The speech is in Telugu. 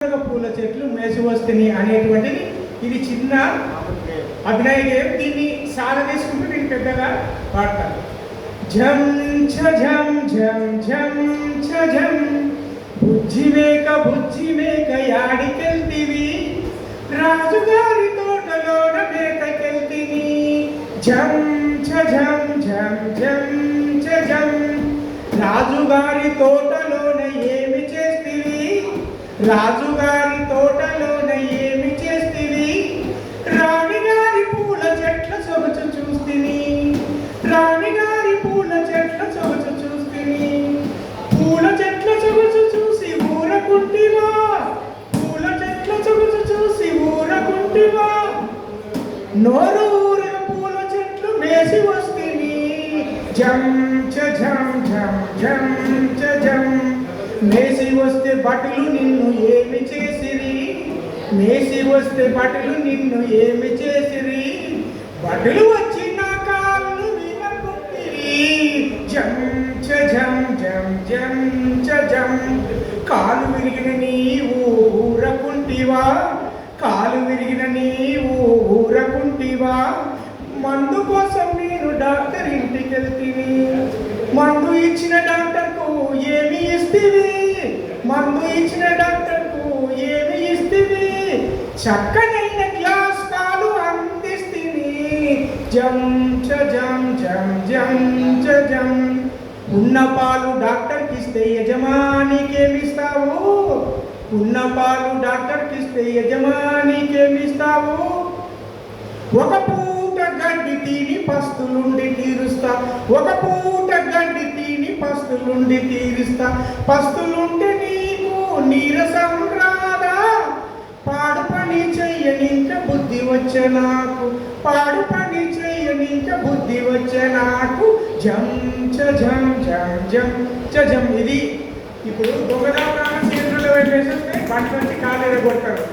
పూల చెట్లు మేసి వస్తుంది అనేటువంటిది ఇది చిన్న అభినయ గేయం. దీన్ని సాగదీసుకుంటూ నేను పెద్దగా పాడతాను. ఝం ఝం ఝం ఝం ఝం బుజ్జి మేక యాడికెళ్తివి, రాజుగారి తోటలోన మేతకెళ్తిని. ఝం ఝం ఝం ఝం ఝం రాజుగారి తోటలోన ఏమి చేస్తివి, రాజుగారి తోటలోన ఏమి చేస్తివి, రాణిగారి పూల చెట్ల సొగసు చూస్తిని, రాణిగారి పూల చెట్ల సొగసు చూస్తిని. పూల చెట్ల సొగసు చూసి ఊరకుంటివా, పూల చెట్ల సొగసు చూసి ఊరకుంటివా, నోరు ఊరిన పూల చెట్లు మేసి వస్తిని. ఝం ఝం ఝం ఝం ఝం మేసి వస్తే బట్టలు నిన్ను ఏమి చేసిరి, మేసి వస్తే బట్టలు నిన్ను ఏమి చేసిరి, బట్టలు వచ్చి నా కాళ్ళు వినకుంటిరి. ఝం ఝం ఝం ఝం ఝం కాలు విరిగిన నీవు ఊరకుంటివా, కాలు విరిగిన నీవు ఊరకుంటివా, మందు కోసం నేను డాక్టర్ ఇంటికి వెళ్తిని, మందు ఇచ్చిన డాక్టర్కు ఏమి ఇస్తివి, మందు ఇచ్చిన డాక్టర్కు ఏమి ఇస్తివి, చక్కనైన గ్లాస్ పాలు అందిస్తిని. ఝం ఝం ఝం ఝం ఝం ఉన్న పాలు డాక్టర్కి ఇస్తే యజమానికేమిస్తావు, ఉన్న పాలు డాక్టర్కి ఇస్తే యజమానికేమిస్తావు, ఒక పూట గడ్డి తిని పస్తులుండి తీరుస్తా, ఒక పూట గడ్డి తిని పస్తులుండి తీరుస్తా, పస్తులుంటే నీకు నీరసం రాదా, పాడు పని చెయ్యనింక బుద్ధి వచ్చే నాకు, పాడు పని చెయ్యనింక బుద్ధి వచ్చే నాకు. ఝం ఝం ఝం ఝం ఝం ఇది ఇప్పుడు దొంగదాం కేంద్రంలో పెట్టేసేస్తే బండి వచ్చి కాలు ఎరగొడతారు.